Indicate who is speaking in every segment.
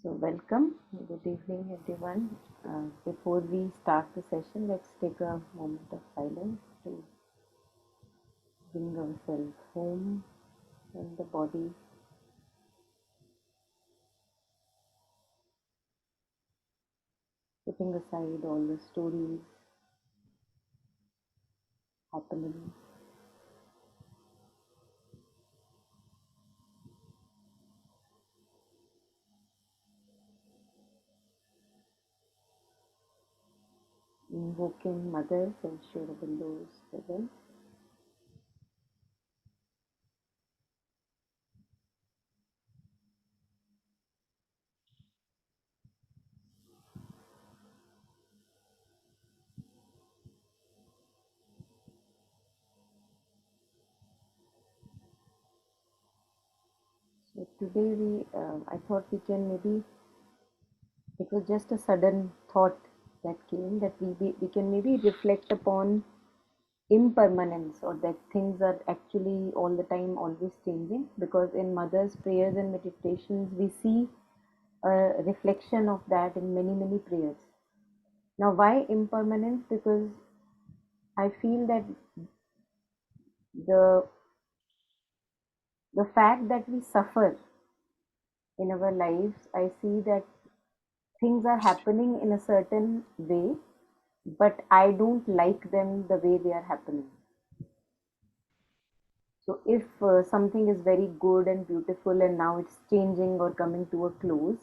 Speaker 1: So, welcome. Good evening, everyone. Before we start the session, let's take a moment of silence to bring ourselves home in the body, putting aside all the stories happening, invoking mothers and Sri Aurobindo's presence. So, today I thought we can maybe, it was just a sudden thought that came that we can maybe reflect upon impermanence, or that things are actually all the time always changing, because in mother's prayers and meditations we see a reflection of that in many prayers. Now, why impermanence? Because I feel that the the fact that we suffer in our lives, I see that things are happening in a certain way, but I don't like them the way they are happening. So if something is very good and beautiful and now it's changing or coming to a close,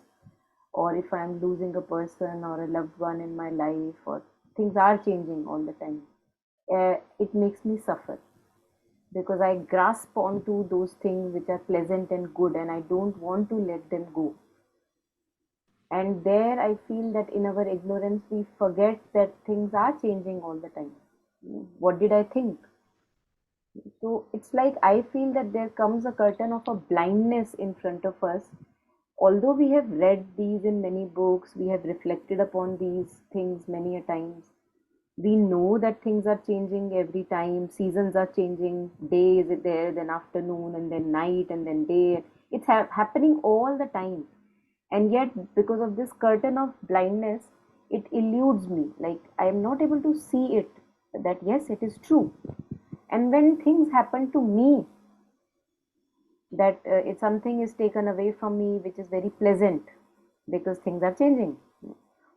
Speaker 1: or if I'm losing a person or a loved one in my life, or things are changing all the time, it makes me suffer, because I grasp onto those things which are pleasant and good, and I don't want to let them go. And there I feel that in our ignorance we forget that things are changing all the time. What did I think? So it's like I feel that there comes a curtain of a blindness in front of us. Although we have read these in many books, we have reflected upon these things many a times. We know that things are changing every time, seasons are changing, day is there, then afternoon, and then night, and then day. It's happening all the time. And yet, because of this curtain of blindness, it eludes me. Like I am not able to see it, that yes, it is true. And when things happen to me, that if something is taken away from me which is very pleasant, because things are changing,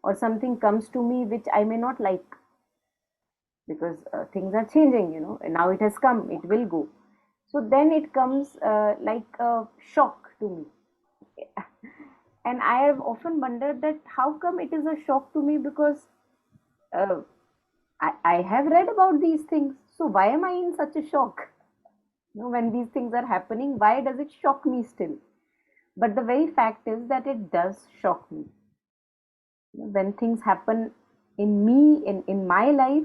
Speaker 1: or something comes to me which I may not like, because things are changing, and now it has come, it will go. So then it comes like a shock to me. And I have often wondered that how come it is a shock to me, because uh, I have read about these things, so why am I in such a shock? When these things are happening, why does it shock me still? But the very fact is that it does shock me. When things happen in me, in my life,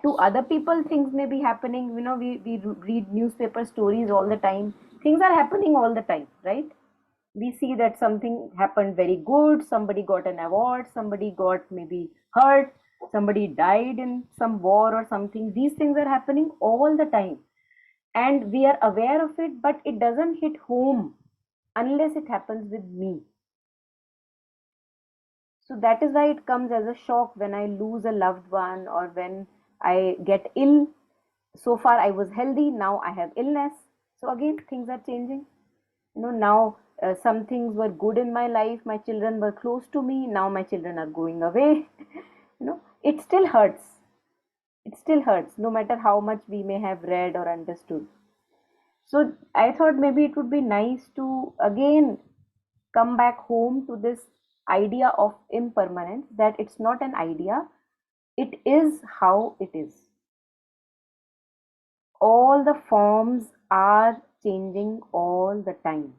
Speaker 1: to other people things may be happening. We read newspaper stories all the time. Things are happening all the time, right? We see that something happened very good, somebody got an award, somebody got maybe hurt, somebody died in some war or something. These things are happening all the time, and we are aware of it, but it doesn't hit home unless it happens with me. So that is why it comes as a shock when I lose a loved one, or when I get ill. So far I was healthy, now I have illness. So again, things are changing. Now some things were good in my life, my children were close to me, now my children are going away. It still hurts. It still hurts, no matter how much we may have read or understood. So I thought maybe it would be nice to again come back home to this idea of impermanence, that it's not an idea, it is how it is. All the forms are changing all the time.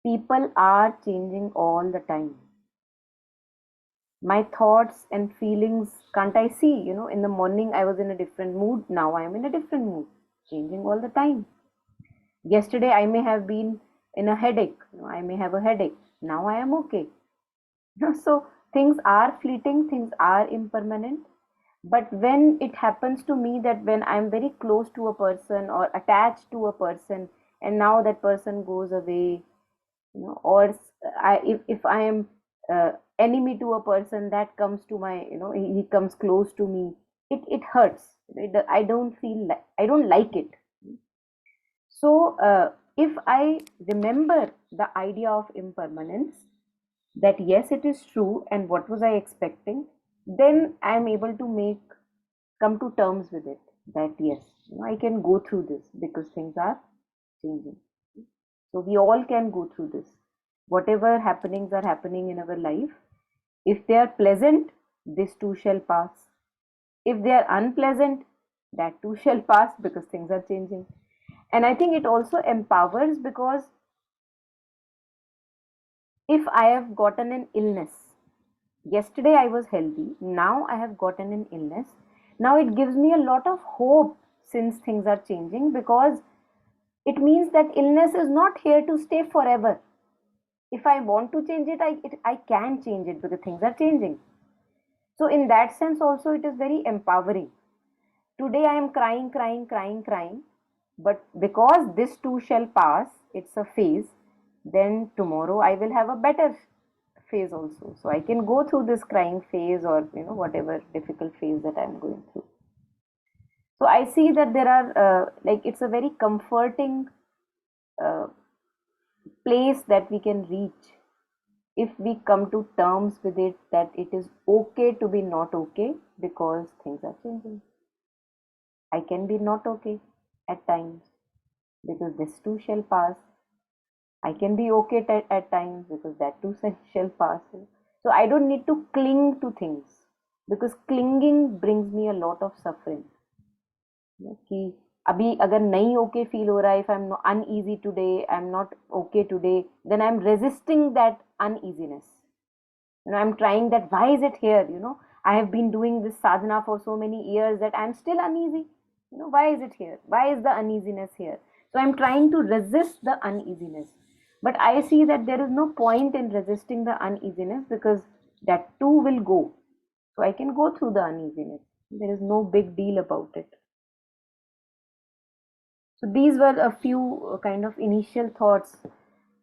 Speaker 1: People are changing all the time. My thoughts and feelings, can't I see? In the morning I was in a different mood, now I am in a different mood, changing all the time. Yesterday I may have been in a headache, I may have a headache, now I am okay. So things are fleeting, things are impermanent. But when it happens to me that when I'm very close to a person or attached to a person, and now that person goes away, or if I am enemy to a person that comes to my, he comes close to me, it hurts. I don't feel like, I don't like it. So if I remember the idea of impermanence, that yes, it is true, and what was I expecting, then I am able to come to terms with it, that yes, I can go through this because things are changing. So we all can go through this. Whatever happenings are happening in our life, if they are pleasant, this too shall pass. If they are unpleasant, that too shall pass because things are changing. And I think it also empowers, because if I have gotten an illness, yesterday I was healthy, now I have gotten an illness. Now it gives me a lot of hope since things are changing, because it means that illness is not here to stay forever. If I want to change it, I can change it because things are changing. So, in that sense, also, it is very empowering. Today I am crying, crying, crying, crying, but because this too shall pass, it's a phase, then tomorrow I will have a better phase also. So I can go through this crying phase, or whatever difficult phase that I'm going through. So I see that there are like, it's a very comforting uh, place that we can reach if we come to terms with it, that it is okay to be not okay because things are changing. I can be not okay at times because this too shall pass. I can be okay at times because that too shall pass. So I don't need to cling to things, because clinging brings me a lot of suffering. कि अभी अगर नहीं okay feel हो रहा है, if I'm not uneasy today, I'm not okay today, then I'm resisting that uneasiness. I'm trying that, why is it here? I have been doing this sadhana for so many years that I'm still uneasy. Why is it here? Why is the uneasiness here? So I'm trying to resist the uneasiness. But I see that there is no point in resisting the uneasiness, because that too will go. So I can go through the uneasiness. There is no big deal about it. So these were a few kind of initial thoughts.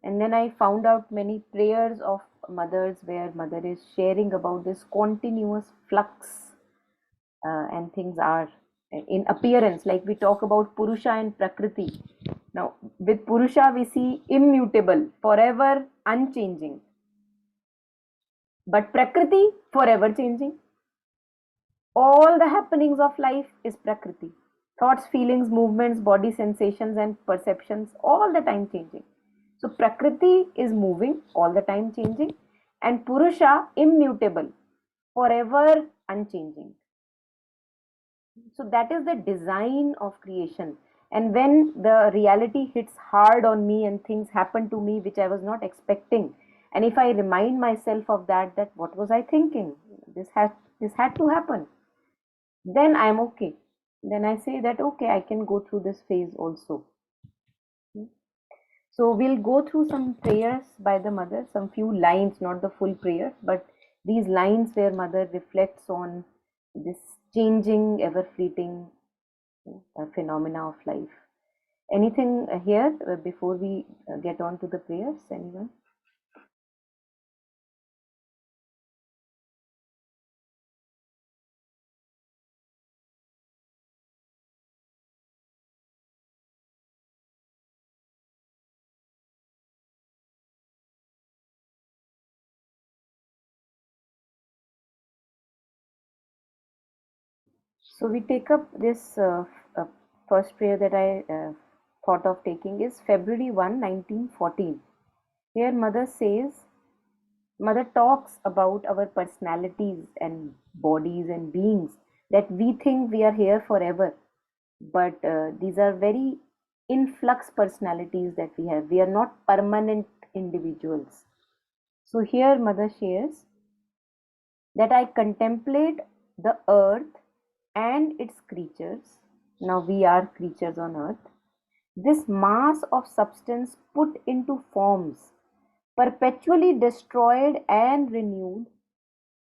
Speaker 1: And then I found out many prayers of mothers where mother is sharing about this continuous flux, and things are in appearance. Like we talk about Purusha and Prakriti. Now, with Purusha, we see immutable, forever unchanging. But Prakriti, forever changing. All the happenings of life is Prakriti. Thoughts, feelings, movements, body sensations, and perceptions, all the time changing. So Prakriti is moving, all the time changing, and Purusha immutable, forever unchanging. So that is the design of creation. And when the reality hits hard on me and things happen to me which I was not expecting, and if I remind myself of that what was I thinking? This had to happen. Then I'm okay. Then I say that okay, I can go through this phase also. So we'll go through some prayers by the mother, some few lines, not the full prayer, but these lines where mother reflects on this changing, ever fleeting phenomena of life. Anything here before we get on to the prayers? Anyone? So we take up this first prayer that I thought of taking is February 1, 1914. Here Mother talks about our personalities and bodies and beings, that we think we are here forever, but these are very influx personalities that we have. We are not permanent individuals. So here Mother shares that I contemplate the earth and its creatures. Now we are creatures on earth. This mass of substance put into forms, perpetually destroyed and renewed,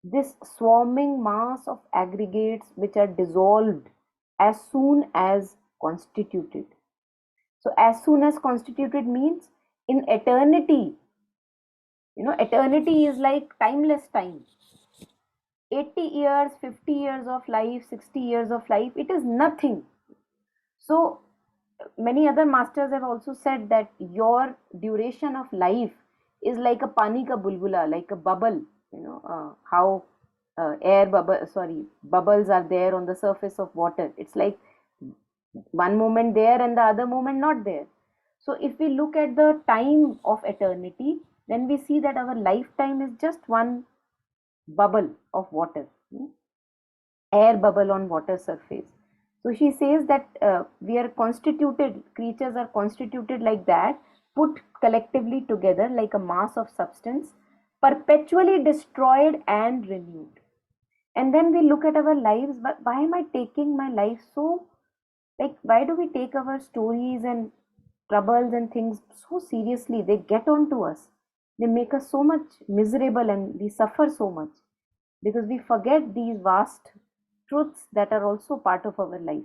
Speaker 1: this swarming mass of aggregates which are dissolved as soon as constituted. So, as soon as constituted means in eternity, Eternity is like timeless time. 80 years, 50 years of life, 60 years of life, it is nothing. So many other masters have also said that your duration of life is like a pani ka bulbula, like a bubble. How air bubble, sorry, bubbles are there on the surface of water. It's like one moment there and the other moment not there. So if we look at the time of eternity, then we see that our lifetime is just one bubble of water, air bubble on water surface. So she says that we are constituted, creatures are constituted like that, put collectively together like a mass of substance, perpetually destroyed and renewed. And then we look at our lives, but why am I taking my life so, like, why do we take our stories and troubles and things so seriously? They get on to us. They make us so much miserable and we suffer so much because we forget these vast truths that are also part of our life.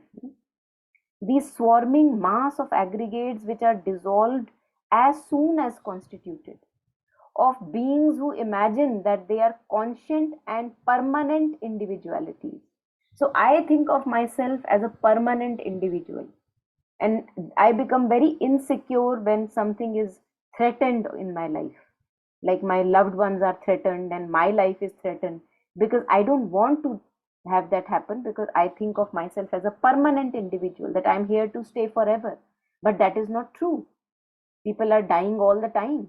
Speaker 1: These swarming mass of aggregates which are dissolved as soon as constituted, of beings who imagine that they are conscient and permanent individualities. So I think of myself as a permanent individual, and I become very insecure when something is threatened in my life, like my loved ones are threatened and my life is threatened, because I don't want to have that happen, because I think of myself as a permanent individual, that I'm here to stay forever. But that is not true. People are dying all the time,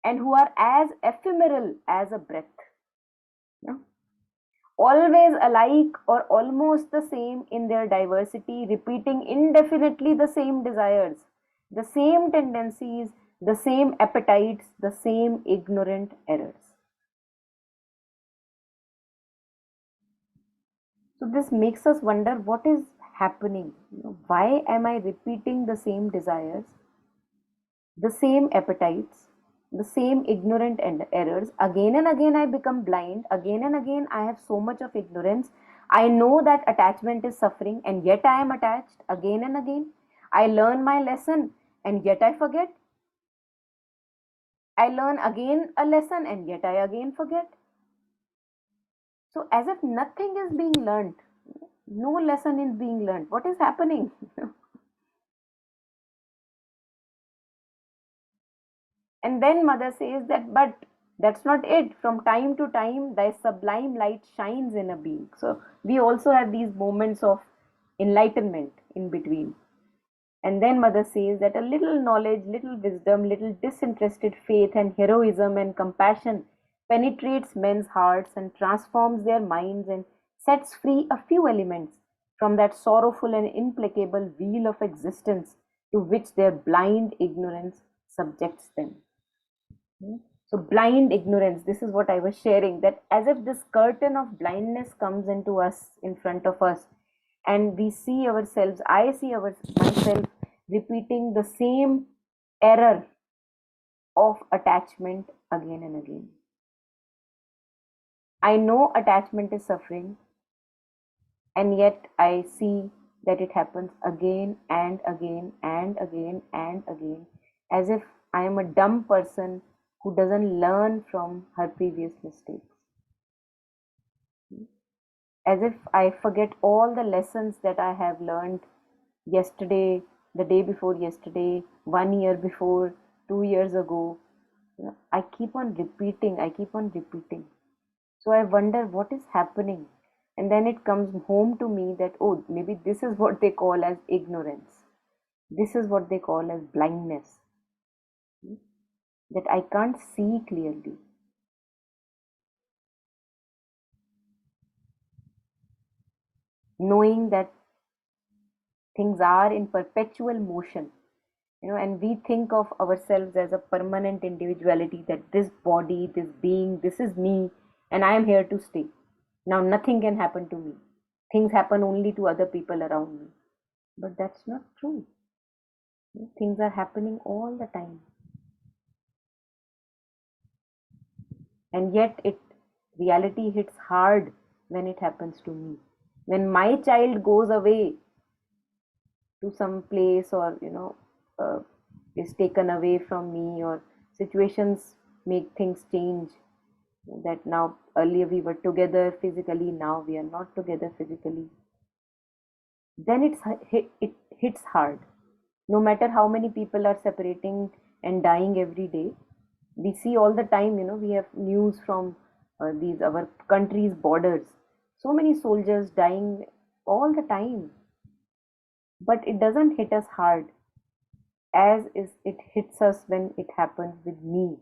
Speaker 1: and who are as ephemeral as a breath, you know, always alike or almost the same in their diversity, repeating indefinitely the same desires, the same tendencies, the same appetites, the same ignorant errors. So this makes us wonder what is happening. Why am I repeating the same desires, the same appetites, the same ignorant errors? Again and again, I become blind. Again and again, I have so much of ignorance. I know that attachment is suffering, and yet I am attached again and again. I learn my lesson, and yet I forget. I learn again a lesson, and yet I again forget. So, as if nothing is being learned, no lesson is being learned. What is happening? And then mother says that, but that's not it. From time to time, thy sublime light shines in a being. So we also have these moments of enlightenment in between. And then mother says that a little knowledge, little wisdom, little disinterested faith and heroism and compassion penetrates men's hearts and transforms their minds and sets free a few elements from that sorrowful and implacable wheel of existence to which their blind ignorance subjects them. So, blind ignorance, this is what I was sharing, that as if this curtain of blindness comes into us, in front of us, and we see ourselves, I see myself repeating the same error of attachment again and again. I know attachment is suffering, and yet I see that it happens again and again and again and again, as if I am a dumb person who doesn't learn from her previous mistakes, as if I forget all the lessons that I have learned yesterday, the day before yesterday, 1 year before, 2 years ago. I keep on repeating, I keep on repeating. So I wonder what is happening. And then it comes home to me that, oh, maybe this is what they call as ignorance. This is what they call as blindness, that I can't see clearly. Knowing that things are in perpetual motion, and we think of ourselves as a permanent individuality, that this body, this being, this is me, and I am here to stay. Now nothing can happen to me. Things happen only to other people around me. But that's not true. Things are happening all the time. And yet it reality hits hard when it happens to me. When my child goes away to some place, or is taken away from me, or situations make things change, that now earlier we were together physically, now we are not together physically, then it hits hard. No matter how many people are separating and dying every day, we see all the time, we have news from these our country's borders, so many soldiers dying all the time, but it doesn't hit us hard as is it hits us when it happens with me.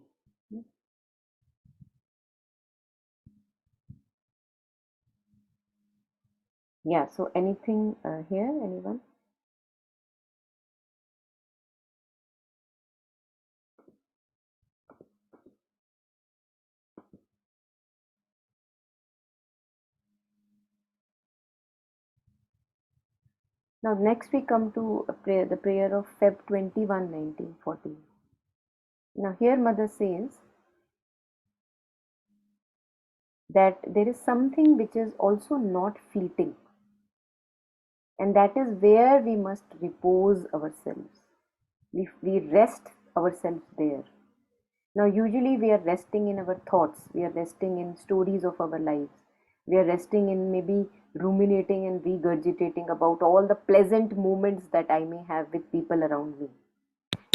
Speaker 1: Yeah, so anything here, anyone? Now next we come to a prayer, the prayer of Feb 21, 1914. Now here mother says that there is something which is also not fleeting, and that is where we must repose ourselves. We rest ourselves there. Now, usually we are resting in our thoughts, we are resting in stories of our lives, we are resting in maybe ruminating and regurgitating about all the pleasant moments that I may have with people around me.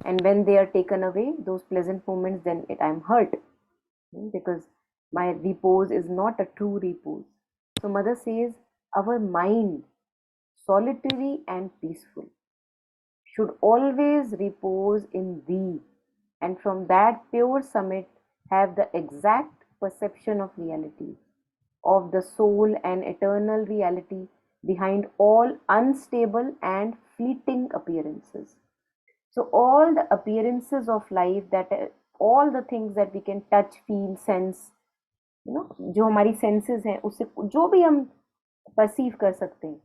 Speaker 1: And when they are taken away, those pleasant moments, then I'm hurt, because my repose is not a true repose. So, mother says, our mind, solitary and peaceful, should always repose in thee, and from that pure summit have the exact perception of reality, of the soul and eternal reality behind all unstable and fleeting appearances. So, all the appearances of life, that all the things that we can touch, feel, sense, जो हमारी senses हैं उससे जो भी हम perceive कर सकते हैं,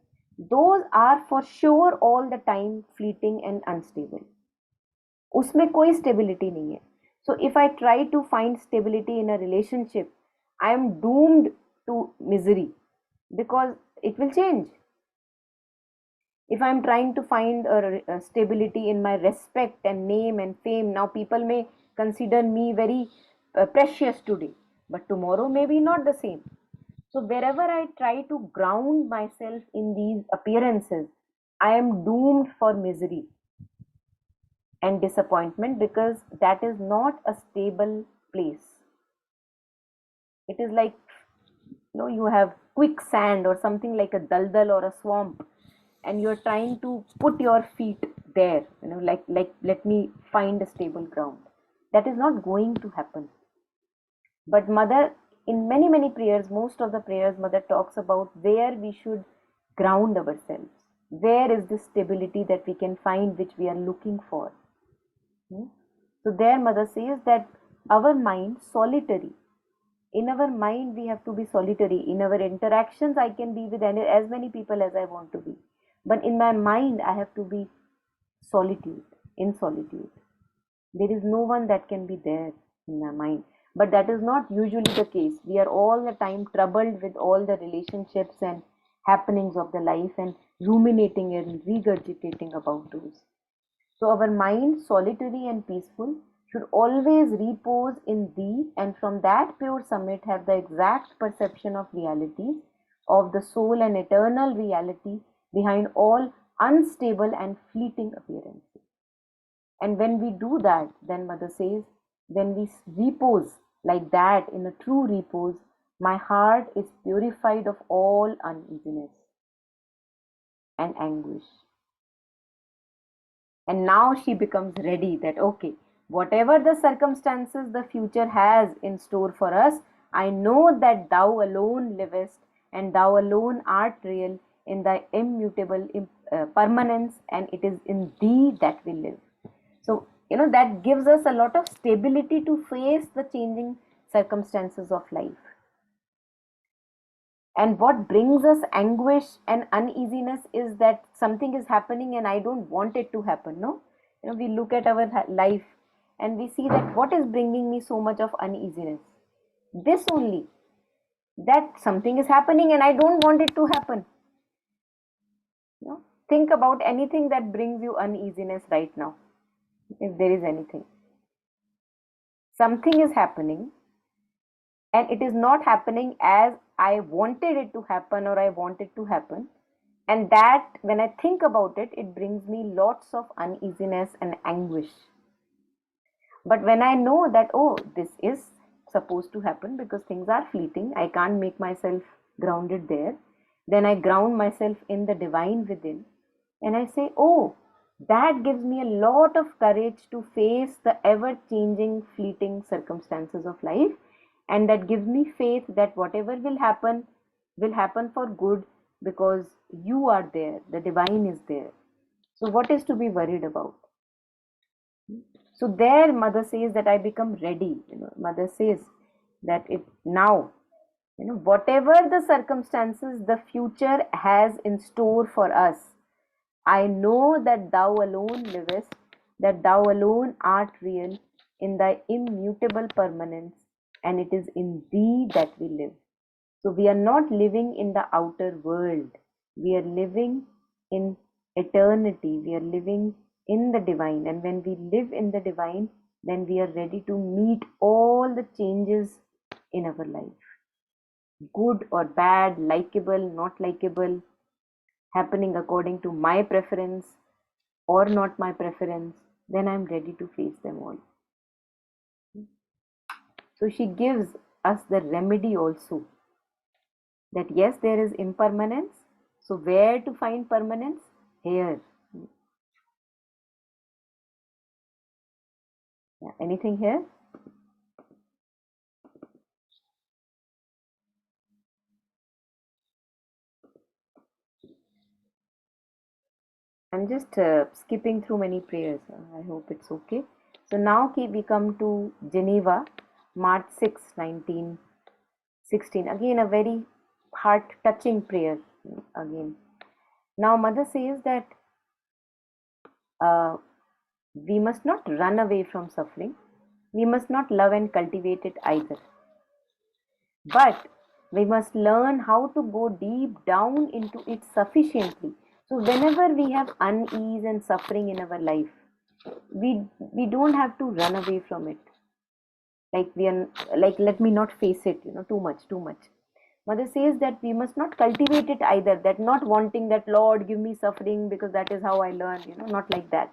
Speaker 1: those are for sure all the time fleeting and unstable. उसमें कोई स्टेबिलिटी नहीं है. So if I try to find stability in a relationship, I am doomed to misery, because it will change. If I'm trying to find a stability in my respect and name and fame, now people may consider me very precious today, but tomorrow maybe not the same. So wherever I try to ground myself in these appearances, I am doomed for misery and disappointment, because that is not a stable place. It is like, you have quicksand or something like a daldal or a swamp, and you're trying to put your feet there, like let me find a stable ground. That is not going to happen. But mother, in many prayers, most of the prayers, mother talks about where we should ground ourselves. Where is this stability that we can find, which we are looking for? Hmm? So there mother says that our mind solitary. In our mind we have to be solitary. In our interactions I can be with as many people as I want to be. But in my mind I have to be solitude, in solitude. There is no one that can be there in my mind. But that is not usually the case. We are all the time troubled with all the relationships and happenings of the life, and ruminating and regurgitating about those. So our mind, solitary and peaceful, should always repose in thee, and from that pure summit have the exact perception of realities, of the soul and eternal reality behind all unstable and fleeting appearances. And when we do that, then mother says, when we repose like that in a true repose, my heart is purified of all uneasiness and anguish. And now she becomes ready that, okay, whatever the circumstances the future has in store for us, I know that thou alone livest, and thou alone art real in thy immutable permanence, and it is in thee that we live. So, that gives us a lot of stability to face the changing circumstances of life. And what brings us anguish and uneasiness is that something is happening and I don't want it to happen. No, we look at our life and we see that what is bringing me so much of uneasiness, this only, that something is happening and I don't want it to happen. Think about anything that brings you uneasiness right now, if there is anything. something is happening and it is not happening as I wanted it to happen or I want it to happen. And that, when I think about it, it brings me lots of uneasiness and anguish. But when I know that, oh, this is supposed to happen because things are fleeting, I can't make myself grounded there, then I ground myself in the divine within. And I say, oh, that gives me a lot of courage to face the ever changing, fleeting circumstances of life. And that gives me faith that whatever will happen for good because you are there, the divine is there. So, what is to be worried about? So there mother says that I become ready. Mother says that it now, whatever the circumstances the future has in store for us, I know that thou alone livest, that thou alone art real in thy immutable permanence, and it is in thee that we live. So we are not living in the outer world. We are living in eternity. We are living in the divine. And when we live in the divine, then we are ready to meet all the changes in our life. Good or bad, likable, not likable, happening according to my preference or not my preference, then I'm ready to face them all. So she gives us the remedy also, that yes, there is impermanence. So where to find permanence? Here. Yeah. Anything here? I'm just skipping through many prayers. I hope it's okay. So now we come to Geneva, March 6, 1916. Again, a very heart touching prayer. Again. Now, Mother says that uh, we must not run away from suffering. We must not love and cultivate it either. But we must learn how to go deep down into it sufficiently. So whenever we have unease and suffering in our life, we don't have to run away from it. Like we are like let me not face it, too much, too much. Mother says that we must not cultivate it either. That not wanting that Lord give me suffering because that is how I learn, not like that.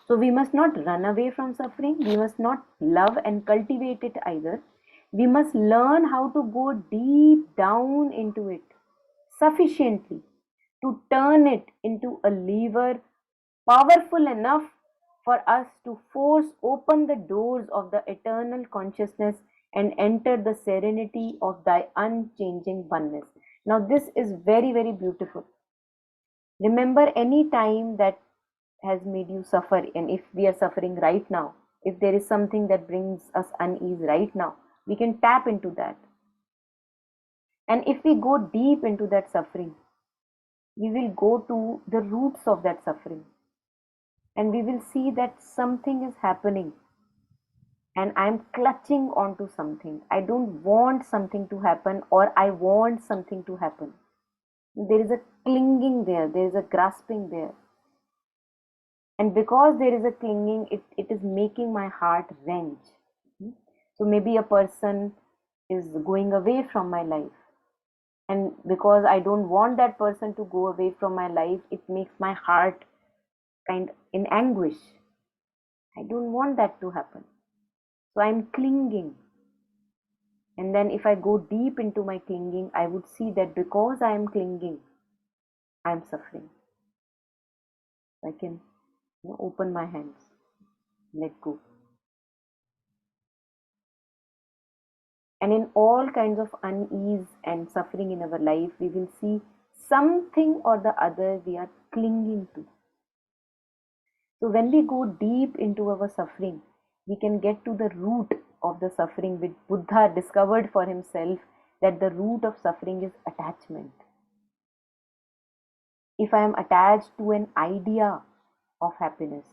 Speaker 1: So we must not run away from suffering. We must not love and cultivate it either. We must learn how to go deep down into it sufficiently to turn it into a lever powerful enough for us to force open the doors of the eternal consciousness and enter the serenity of thy unchanging oneness. Now, this is very, very beautiful. Remember any time that has made you suffer, and if we are suffering right now, if there is something that brings us unease right now, we can tap into that. And if we go deep into that suffering, we will go to the roots of that suffering and we will see that something is happening and I'm clutching onto something. I don't want something to happen, or I want something to happen. There is a clinging there is a grasping there. And because there is a clinging, it is making my heart wrench. So maybe a person is going away from my life. And because I don't want that person to go away from my life, it makes my heart kind in anguish. I don't want that to happen. So I'm clinging. And then if I go deep into my clinging, I would see that because I am clinging, I am suffering. I can open my hands, let go. And in all kinds of unease and suffering in our life, we will see something or the other we are clinging to. So when we go deep into our suffering, we can get to the root of the suffering, which Buddha discovered for himself, that the root of suffering is attachment. If I am attached to an idea of happiness,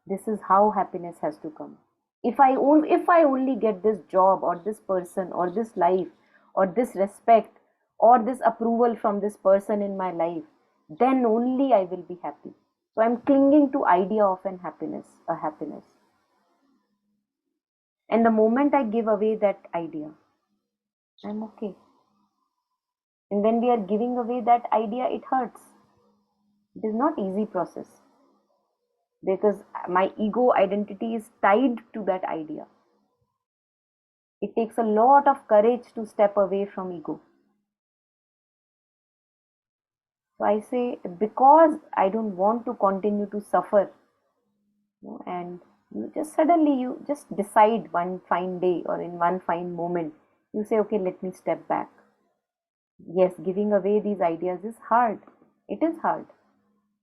Speaker 1: this is how happiness has to come. If I only get this job or this person or this life or this respect or this approval from this person in my life, then only I will be happy. So I'm clinging to idea of an happiness, a happiness. And the moment I give away that idea, I'm okay. And when we are giving away that idea, it hurts. It is not easy process because my ego identity is tied to that idea. It takes a lot of courage to step away from ego. So I say, because I don't want to continue to suffer, and you just suddenly you just decide one fine day or in one fine moment, you say, okay, let me step back. Yes, giving away these ideas is hard. It is hard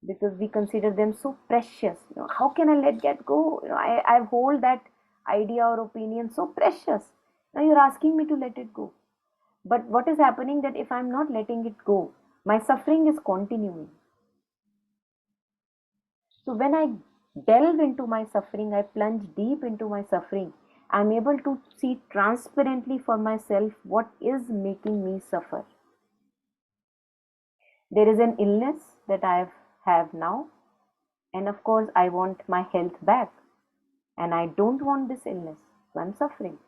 Speaker 1: because we consider them so precious. How can I let get go? I hold that idea or opinion so precious. Now you're asking me to let it go. But what is happening that if I'm not letting it go, my suffering is continuing. So when I delve into my suffering, I plunge deep into my suffering, I'm able to see transparently for myself what is making me suffer. There is an illness that have now, and of course, I want my health back, and I don't want this illness, so I'm suffering.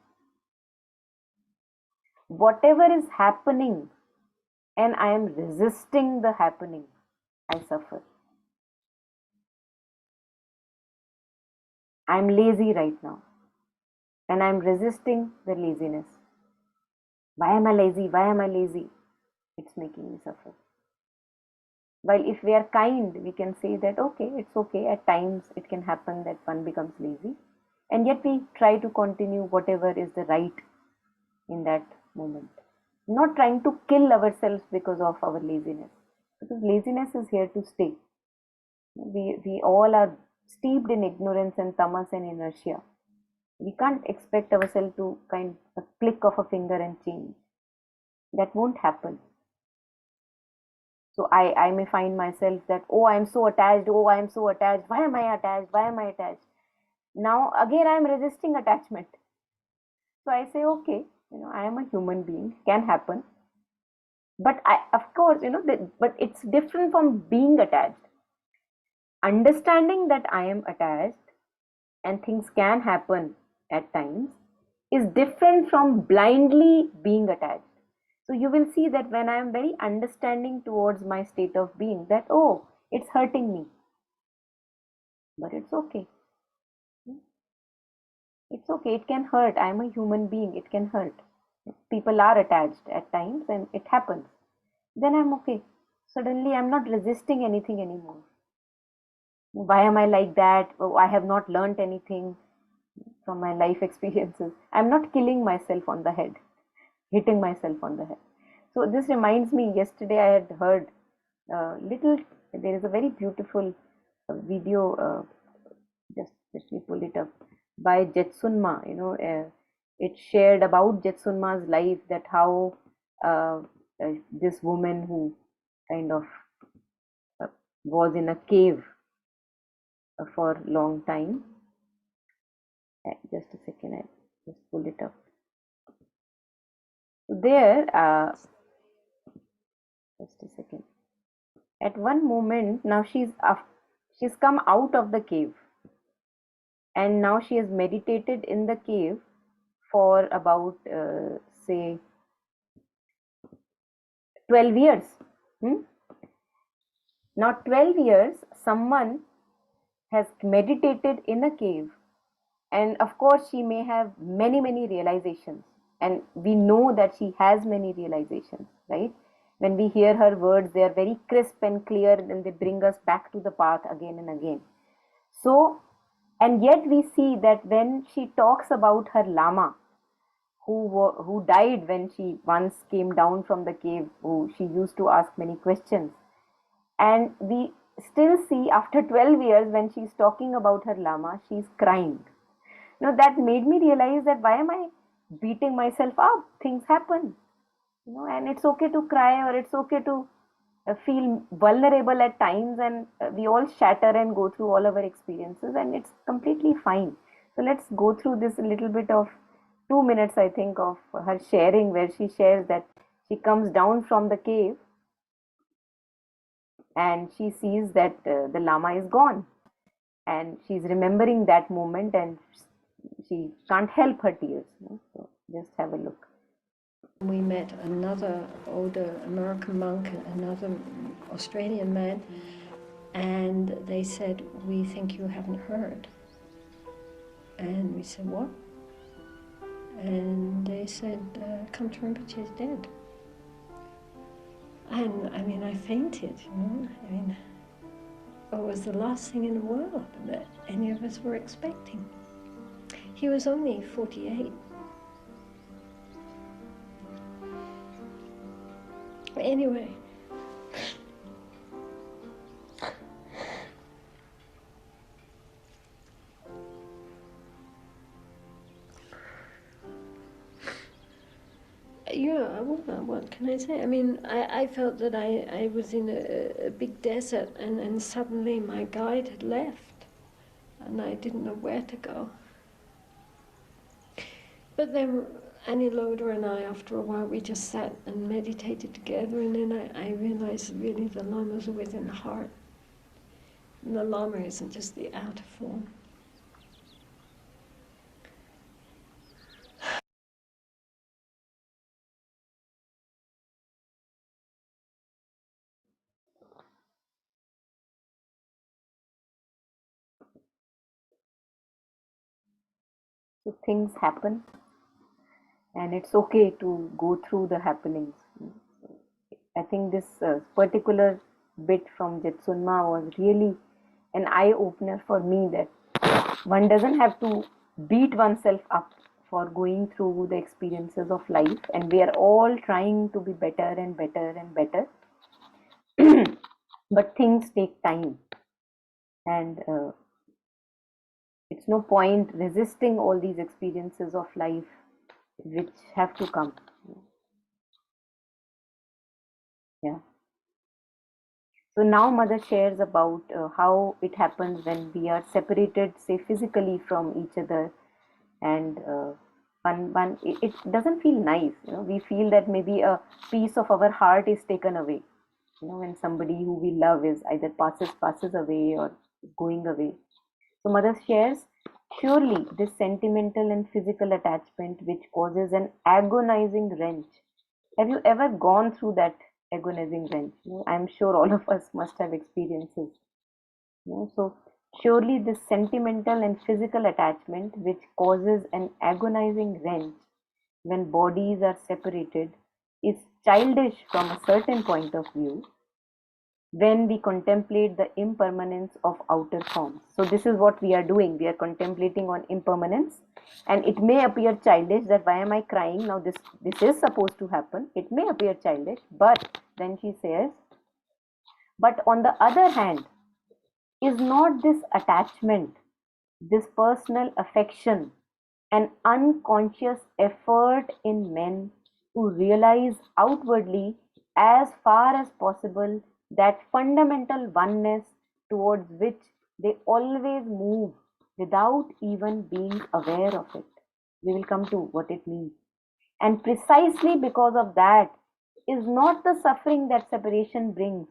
Speaker 1: Whatever is happening, and I am resisting the happening, I suffer. I'm lazy right now, and I'm resisting the laziness. Why am I lazy? Why am I lazy? It's making me suffer. While if we are kind, we can say that okay, it's okay. At times it can happen that one becomes lazy, and yet we try to continue whatever is the right in that moment. Not trying to kill ourselves because of our laziness, because laziness is here to stay. We all are steeped in ignorance and tamas and inertia. We can't expect ourselves to kind a click of a finger and change. That won't happen. So I may find myself that, oh, I'm so attached, oh, I'm so attached, why am I attached, why am I attached? Now again I'm resisting attachment. So I say, okay, I am a human being, can happen. But I, of course, but it's different from being attached. Understanding that I am attached and things can happen at times is different from blindly being attached. So you will see that when I am very understanding towards my state of being, that oh, it's hurting me, but it's okay. It's okay, it can hurt. I'm a human being, it can hurt. People are attached at times and it happens. Then I'm okay. Suddenly I'm not resisting anything anymore. Why am I like that? Oh, I have not learnt anything from my life experiences. I'm not killing myself on the head, hitting myself on the head. So this reminds me, yesterday I had heard little, there is a very beautiful video, just let me pull it up, by Jetsunma. It shared about Jetsunma's life, that how uh, this woman who kind of uh, was in a cave for a long time. Just a second, I just pull it up. So there, just a second. At one moment, now she's come out of the cave, and now she has meditated in the cave for about say 12 years. Hmm? Now 12 years, someone has meditated in a cave, and of course she may have many realizations, and we know that she has many realizations, right? When we hear her words, they are very crisp and clear, and they bring us back to the path again and again. So, and yet we see that when she talks about her lama, who died when she once came down from the cave, who she used to ask many questions, and we still see after 12 years when she's talking about her lama, she's crying. That made me realize that why am I beating myself up? Things happen, and it's okay to cry, or it's okay to feel vulnerable at times, and we all shatter and go through all our experiences, and it's completely fine. So let's go through this a little bit of 2 minutes, I think, of her sharing, where she shares that she comes down from the cave and she sees that the lama is gone, and she's remembering that moment, and she can't help her tears. So just have a look.
Speaker 2: We met another older American monk, another Australian man, and they said, "We think you haven't heard." And we said, "What?" And they said, "Come to Rinpoche is dead." And I mean, I fainted, you know. I mean, it was the last thing in the world that any of us were expecting. He was only 48. Anyway, yeah, what can I say? I mean, I felt that I was in a big desert, and suddenly my guide had left, and I didn't know where to go. But then Annie Loder and I, after a while, we just sat and meditated together, and then I realized really the lamas are within the heart. And the lama isn't just the outer form.
Speaker 1: So things happen, and it's okay to go through the happenings. I think this particular bit from Jetsunma was really an eye opener for me, that one doesn't have to beat oneself up for going through the experiences of life, and we are all trying to be better and better and better. But things take time, and it's no point resisting all these experiences of life which have to come. Yeah. So now mother shares about how it happens when we are separated, say physically, from each other, and it doesn't feel nice. We feel that maybe a piece of our heart is taken away. When somebody who we love is either passes away or going away. So mother shares, surely this sentimental and physical attachment which causes an agonizing wrench. Have you ever gone through that agonizing wrench? I'm sure all of us must have experiences. So surely this sentimental and physical attachment which causes an agonizing wrench when bodies are separated is childish from a certain point of view, when we contemplate the impermanence of outer forms. So this is what we are doing. We are contemplating on impermanence, and it may appear childish that why am I crying now? This is supposed to happen. It may appear childish, but then she says, but on the other hand, is not this attachment, this personal affection, an unconscious effort in men to realize outwardly, as far as possible, that fundamental oneness towards which they always move without even being aware of it? We will come to what it means. And precisely because of that, is not the suffering that separation brings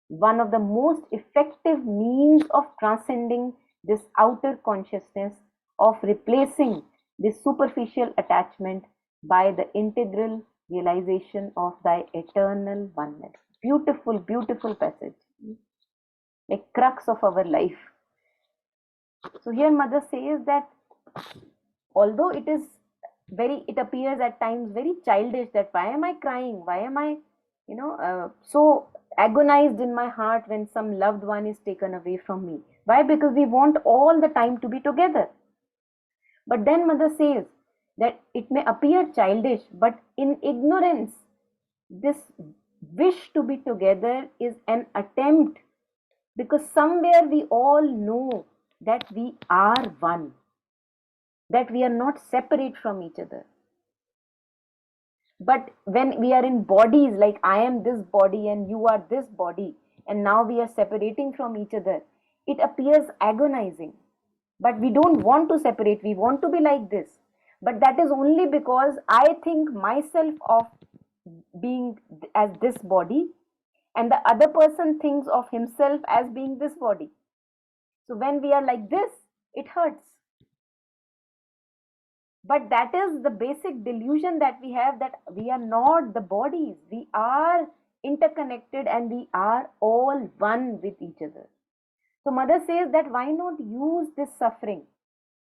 Speaker 1: one of the most effective means of transcending this outer consciousness, of replacing this superficial attachment by the integral realization of thy eternal oneness? Beautiful, beautiful passage, like crux of our life. So here mother says that although it appears at times very childish, that why am I crying, why am I so agonized in my heart when some loved one is taken away from me. Why? Because we want all the time to be together. But then mother says that it may appear childish, but in ignorance, this wish to be together is an attempt, because somewhere we all know that we are one, that we are not separate from each other. But when we are in bodies, like I am this body and you are this body, and now we are separating from each other, it appears agonizing. But we don't want to separate, we want to be like this. But that is only because I think myself of being as this body, and the other person thinks of himself as being this body. So when we are like this, it hurts. But that is the basic delusion that we have, that we are not the bodies. We are interconnected and we are all one with each other. So, Mother says that why not use this suffering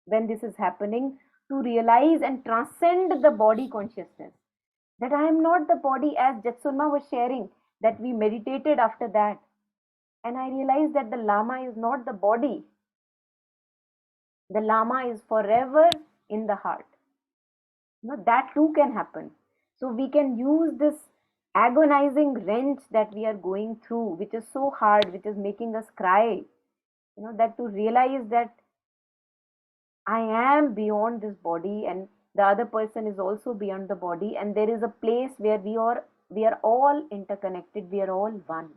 Speaker 1: when this is happening to realize and transcend the body consciousness. That I am not the body, as Jatsurma was sharing, that we meditated after that. And I realized that the Lama is not the body, the Lama is forever in the heart. That too can happen. So we can use this agonizing wrench that we are going through, which is so hard, which is making us cry, that to realize that I am beyond this body and the other person is also beyond the body, and there is a place where we are all interconnected, we are all one.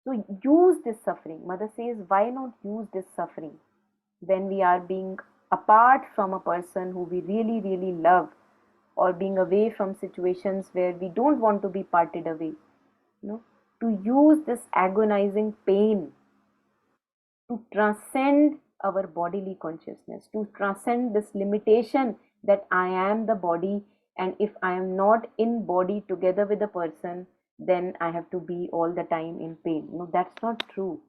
Speaker 1: So use this suffering. Mother says, why not use this suffering when we are being apart from a person who we really, really love, or being away from situations where we don't want to be parted away, to use this agonizing pain to transcend our bodily consciousness, to transcend this limitation that I am the body, and if I am not in body together with the person, then I have to be all the time in pain. No, that's not true.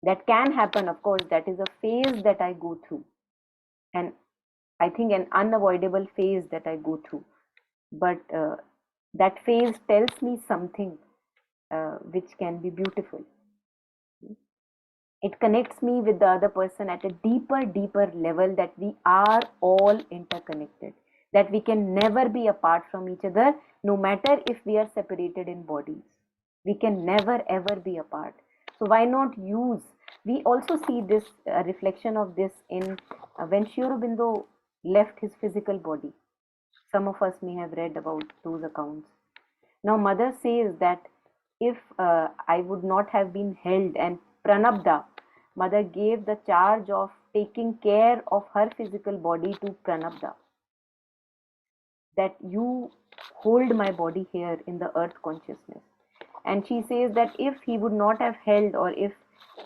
Speaker 1: That can happen, of course, that is a phase that I go through, and I think an unavoidable phase that I go through. But that phase tells me something which can be beautiful. It connects me with the other person at a deeper level, that we are all interconnected, that we can never be apart from each other, no matter if we are separated in bodies. We can never ever be apart. So why not use? We also see this reflection of this in when Sri Aurobindo left his physical body. Some of us may have read about those accounts. Now, Mother says that if I would not have been held, and Pranabda, Mother gave the charge of taking care of her physical body to Pranabda, that you hold my body here in the earth consciousness. And she says that if he would not have held, or if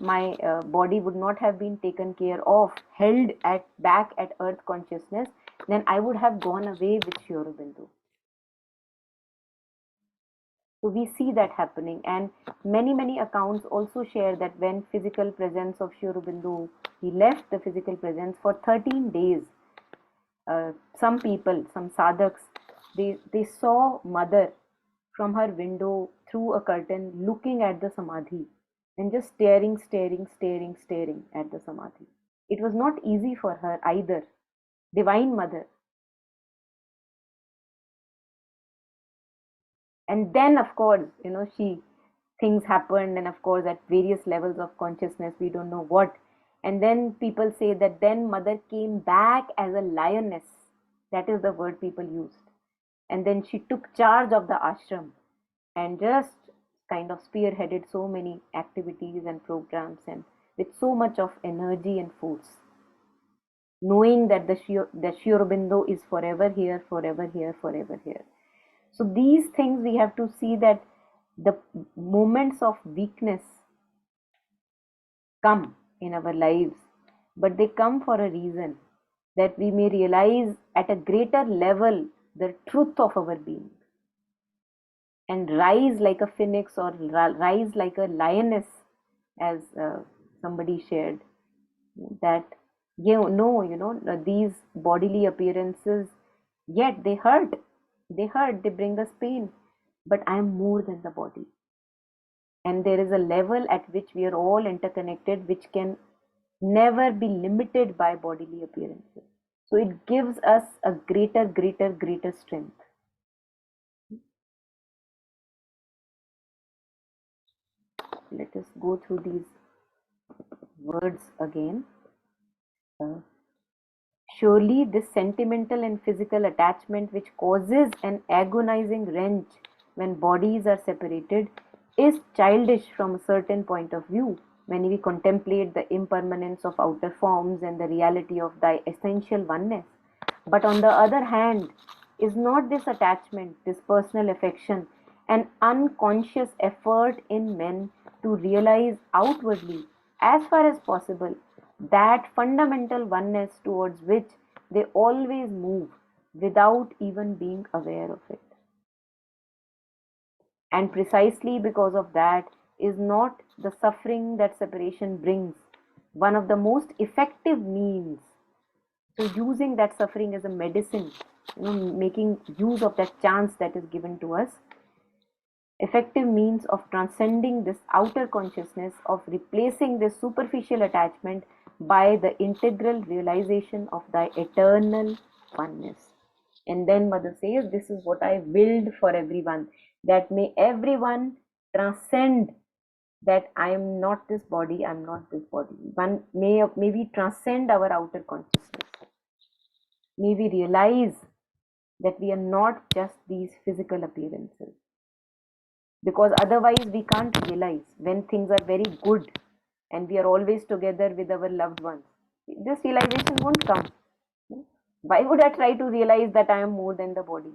Speaker 1: my body would not have been taken care of, held at back at earth consciousness, then I would have gone away with Sri Aurobindo. So we see that happening, and many accounts also share that when physical presence of Sri Aurobindo, he left the physical presence for 13 days. Some people, some sadhaks, they saw Mother from her window through a curtain, looking at the samadhi and just staring at the samadhi. It was not easy for her either. Divine Mother. And then, of course, she things happened, and of course, at various levels of consciousness, we don't know what. And then people say that then Mother came back as a lioness. That is the word people used. And then she took charge of the ashram and just kind of spearheaded so many activities and programs, and with so much of energy and force, knowing that that Sri Aurobindo is forever here, forever here, forever here. So these things we have to see, that the moments of weakness come in our lives, but they come for a reason, that we may realize at a greater level the truth of our being, and rise like a phoenix, or rise like a lioness, as somebody shared, that these bodily appearances, yet they hurt, they bring us pain, but I am more than the body. And there is a level at which we are all interconnected, which can never be limited by bodily appearances. So it gives us a greater strength. Let us go through these words again. Uh, Surely this sentimental and physical attachment, which causes an agonizing wrench when bodies are separated, is childish from a certain point of view, when we contemplate the impermanence of outer forms and the reality of thy essential oneness. But on the other hand, is not this attachment, this personal affection, an unconscious effort in men to realize outwardly, as far as possible, that fundamental oneness towards which They always move without even being aware of it. And precisely because of that, is not the suffering that separation brings one of the most effective means? So, using that suffering as a medicine, making use of that chance that is given to us, effective means of transcending this outer consciousness, of replacing this superficial attachment by the integral realization of thy eternal oneness. And then Mother says, this is what I willed for everyone, that may everyone transcend that I am not this body, I am not this body. One may we transcend our outer consciousness. May we realize that we are not just these physical appearances, because otherwise we can't realize when things are very good and we are always together with our loved ones. This realization won't come. Why would I try to realize that I am more than the body?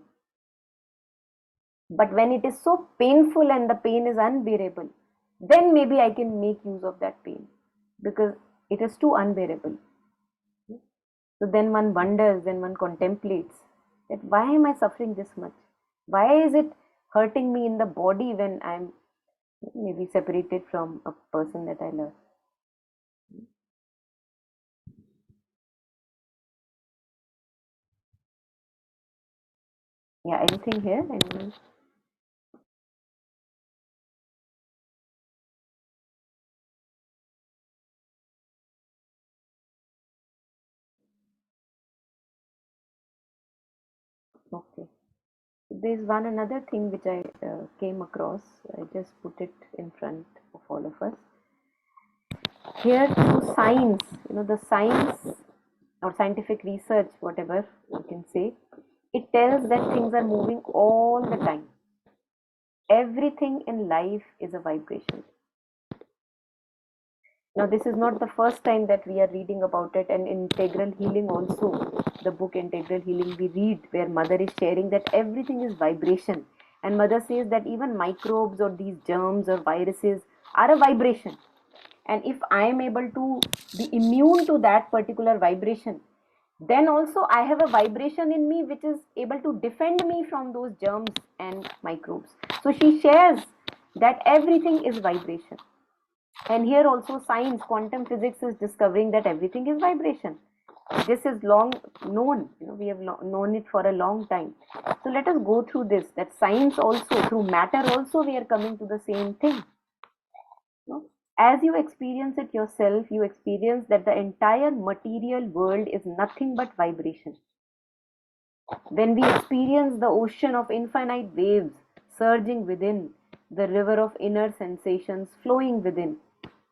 Speaker 1: But when it is so painful and the pain is unbearable, then maybe I can make use of that pain, because it is too unbearable. So then one wonders, then one contemplates that why am I suffering this much? Why is it hurting me in the body when I'm maybe separated from a person that I love? Yeah, anything here? Anyone? Okay. There's one another thing which I came across. I just put it in front of all of us. Here, through science, the science or scientific research, whatever you can say, it tells that things are moving all the time. Everything in life is a vibration. Now, this is not the first time that we are reading about it, and in Integral Healing also, the book Integral Healing, we read where Mother is sharing that everything is vibration. And Mother says that even microbes or these germs or viruses are a vibration. And if I am able to be immune to that particular vibration, then also I have a vibration in me which is able to defend me from those germs and microbes. So she shares that everything is vibration. And here also science, quantum physics is discovering that everything is vibration. This is long known, we have known it for a long time. So let us go through this, that science also, through matter also, we are coming to the same thing. As you experience it yourself, you experience that the entire material world is nothing but vibration. When we experience the ocean of infinite waves surging within, the river of inner sensations flowing within,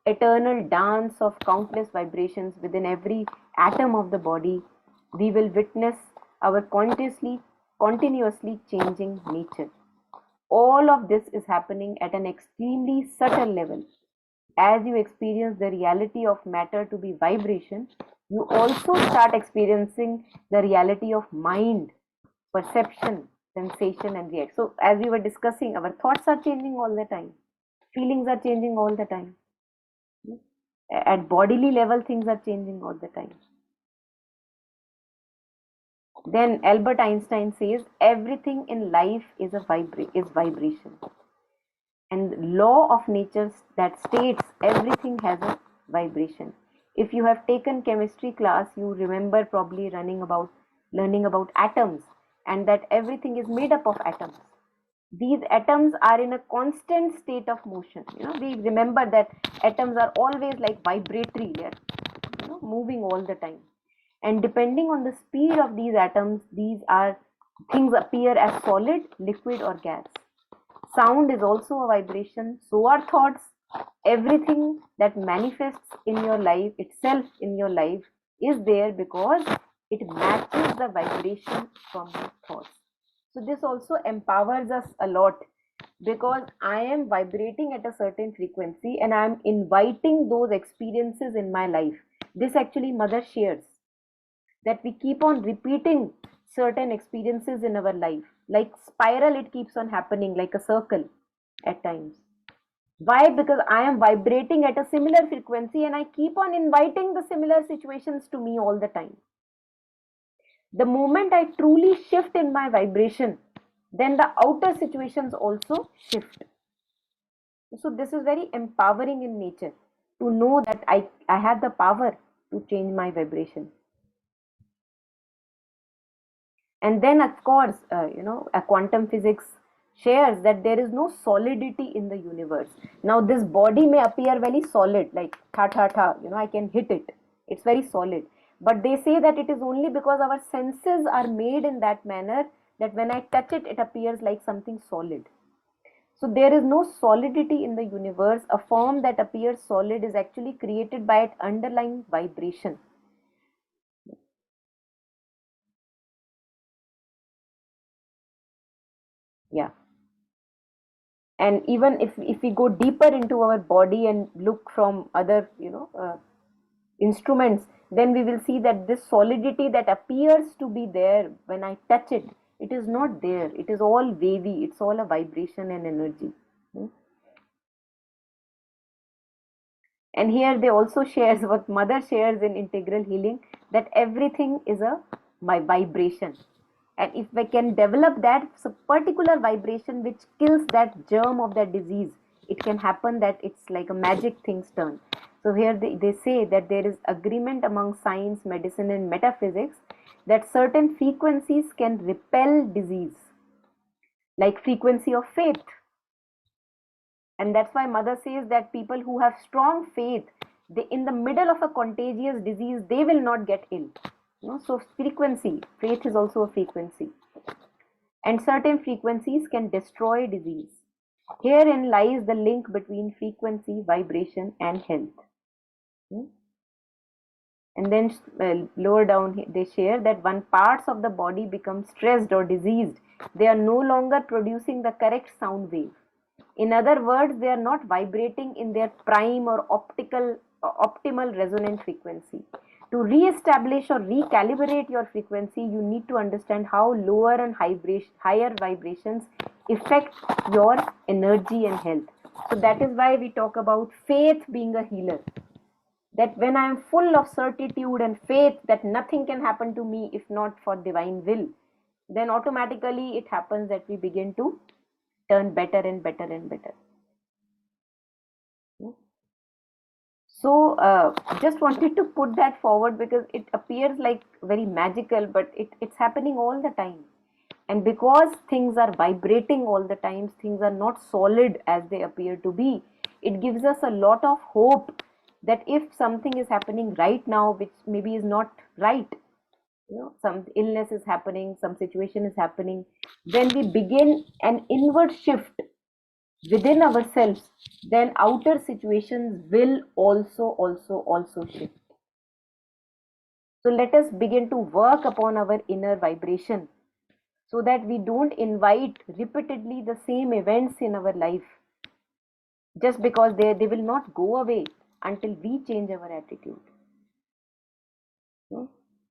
Speaker 1: eternal dance of countless vibrations within every atom of the body, we will witness our continuously changing nature. All of this is happening at an extremely subtle level. As you experience the reality of matter to be vibration, you also start experiencing the reality of mind, perception, sensation, and reaction. So, as we were discussing, our thoughts are changing all the time, feelings are changing all the time. At bodily level, things are changing all the time. Then Albert Einstein says everything in life is vibration, and law of nature that states everything has a vibration. If you have taken chemistry class, you remember probably learning about atoms, and that everything is made up of atoms. These atoms are in a constant state of motion. We remember that atoms are always like vibratory, they're moving all the time. And depending on the speed of these atoms, things appear as solid, liquid, or gas. Sound is also a vibration, so are thoughts. Everything that manifests in your life itself in your life is there because it matches the vibration from your thoughts. So this also empowers us a lot, because I am vibrating at a certain frequency and I am inviting those experiences in my life. This actually Mother shares that we keep on repeating certain experiences in our life, like spiral, it keeps on happening like a circle at times. Why? Because I am vibrating at a similar frequency and I keep on inviting the similar situations to me all the time. The moment I truly shift in my vibration, then the outer situations also shift. So this is very empowering in nature, to know that I have the power to change my vibration. And then, of course, a quantum physics shares that there is no solidity in the universe. Now, this body may appear very solid, like tha tha tha, I can hit it. It's very solid. But they say that it is only because our senses are made in that manner that when I touch it, it appears like something solid. So there is no solidity in the universe. A form that appears solid is actually created by its underlying vibration. Yeah. And even if we go deeper into our body and look from other instruments, then we will see that this solidity that appears to be there when I touch it, it is not there. It is all wavy. It's all a vibration and energy. Hmm. And here they also shares what mother shares in integral healing, that everything is a my vibration. And if we can develop that particular vibration which kills that germ of that disease, it can happen that it's like a magic things turn. So here they say that there is agreement among science, medicine and metaphysics that certain frequencies can repel disease, like frequency of faith. And that's why mother says that people who have strong faith, they in the middle of a contagious disease, they will not get ill. So frequency, faith is also a frequency, and certain frequencies can destroy disease. Herein lies the link between frequency, vibration and health. Hmm? And then lower down they share that when parts of the body become stressed or diseased, they are no longer producing the correct sound wave. In other words, they are not vibrating in their prime or optimal resonant frequency. To re-establish or recalibrate your frequency, you need to understand how lower and higher vibrations affect your energy and health. So that is why we talk about faith being a healer. That when I am full of certitude and faith that nothing can happen to me if not for divine will, then automatically it happens that we begin to turn better and better and better. So, just wanted to put that forward because it appears like very magical, but it's happening all the time. And because things are vibrating all the time, things are not solid as they appear to be, it gives us a lot of hope that if something is happening right now, which maybe is not right, some illness is happening, some situation is happening, when we begin an inward shift within ourselves, then outer situations will also shift. So let us begin to work upon our inner vibration so that we don't invite repeatedly the same events in our life, just because they will not go away until we change our attitude.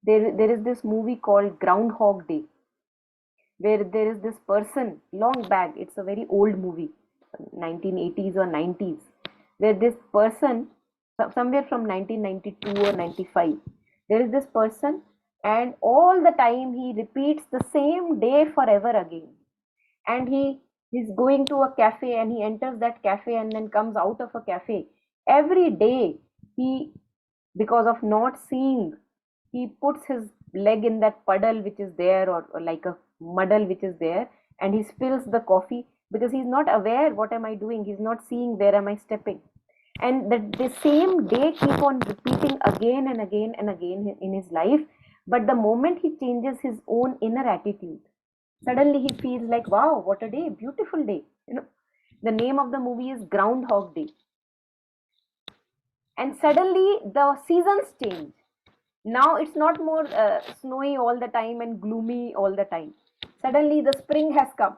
Speaker 1: There is this movie called Groundhog Day, where there is this person long back. It's a very old movie, 1980s or 90s, where this person, somewhere from 1992 or 95, there is this person, and all the time he repeats the same day forever again. And he's going to a cafe, and he enters that cafe and then comes out of a cafe every day. He, because of not seeing, he puts his leg in that puddle which is there, or like a muddle which is there, and he spills the coffee because he's not aware what am I doing, he's not seeing where am I stepping. And the same day keep on repeating again and again and again in his life. But the moment he changes his own inner attitude, suddenly he feels like, wow, what a day, beautiful day. The name of the movie is Groundhog Day. And suddenly the seasons change. Now it's not more snowy all the time and gloomy all the time. Suddenly the spring has come,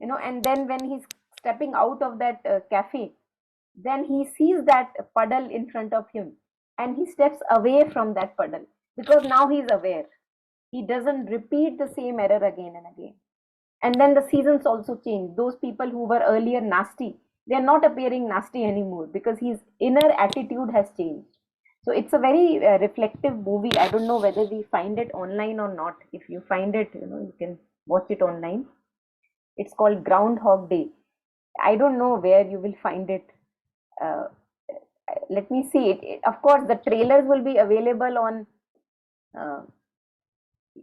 Speaker 1: and then when he's stepping out of that cafe, then he sees that puddle in front of him, and he steps away from that puddle because now he's aware. He doesn't repeat the same error again and again. And then the seasons also change. Those people who were earlier nasty, they are not appearing nasty anymore because his inner attitude has changed. So it's a very reflective movie. I don't know whether we find it online or not. If you find it, you can watch it online. It's called Groundhog Day. I don't know where you will find it. Uh, Let me see it. Of course, the trailers will be available on uh,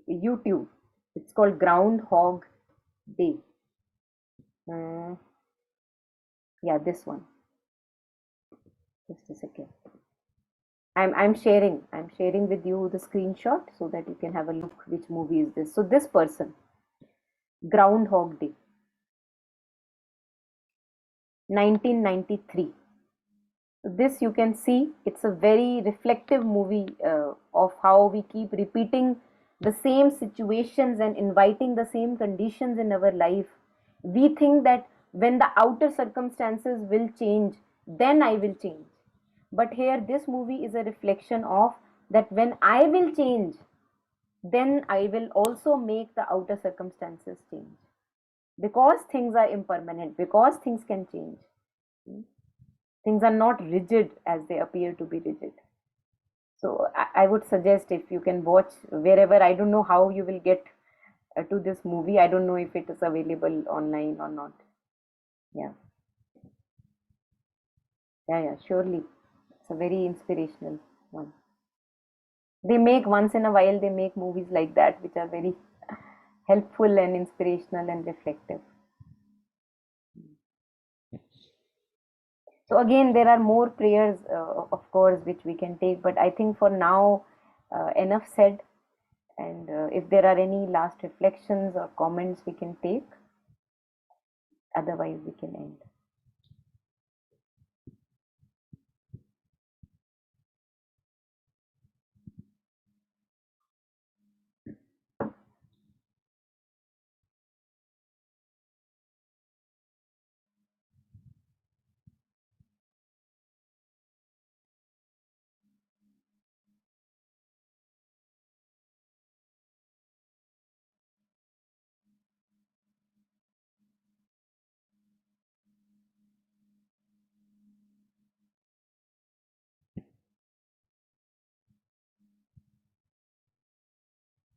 Speaker 1: YouTube. It's called Groundhog Day. Mm, yeah, this one. Just a second. I'm sharing with you the screenshot so that you can have a look which movie is this. So this person, Groundhog Day, 1993. This you can see, it's a very reflective movie of how we keep repeating the same situations and inviting the same conditions in our life. We think that when the outer circumstances will change, then I will change. But here, this movie is a reflection of that when I will change, then I will also make the outer circumstances change. Because things are impermanent, because things can change. Things are not rigid as they appear to be rigid. So I would suggest if you can watch wherever. I don't know how you will get to this movie. I don't know if it is available online or not. Yeah, yeah, surely. It's a very inspirational one. They make once in a while, they make movies like that, which are very helpful and inspirational and reflective. So again, there are more prayers, of course, which we can take. But I think for now, enough said. And if there are any last reflections or comments, we can take. Otherwise, we can end.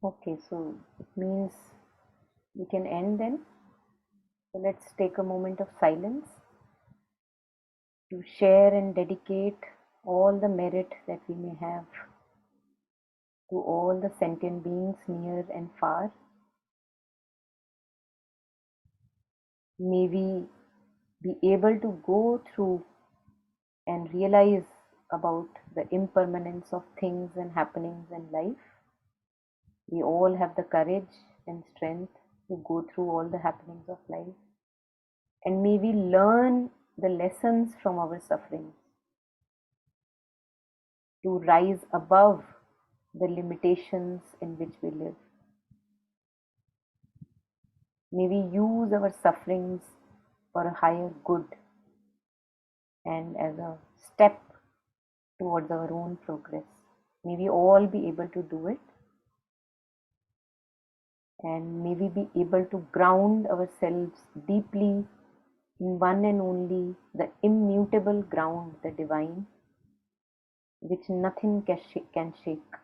Speaker 1: Okay, so it means we can end then. So let's take a moment of silence to share and dedicate all the merit that we may have to all the sentient beings near and far. May we be able to go through and realize about the impermanence of things and happenings in life. We all have the courage and strength to go through all the happenings of life. And may we learn the lessons from our sufferings to rise above the limitations in which we live. May we use our sufferings for a higher good and as a step towards our own progress. May we all be able to do it, and may we be able to ground ourselves deeply in one and only the immutable ground, the divine, which nothing can shake,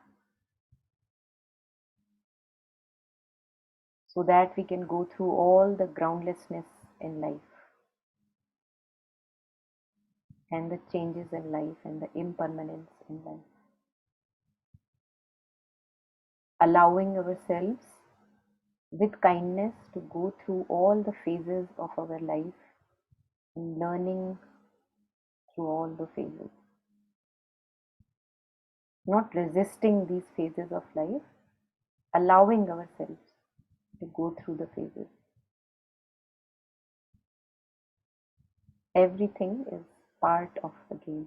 Speaker 1: so that we can go through all the groundlessness in life and the changes in life and the impermanence in life, allowing ourselves with kindness to go through all the phases of our life and learning through all the phases, not resisting these phases of life, allowing ourselves to go through the phases. Everything is part of the game.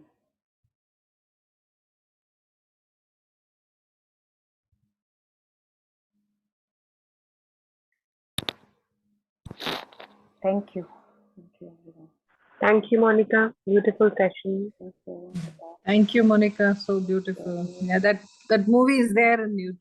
Speaker 1: Thank you. Thank you, everyone.
Speaker 3: Thank you, Monica. Beautiful session.
Speaker 1: Thank you.
Speaker 4: Thank you, Monica. So beautiful. Yeah, that movie is there on YouTube.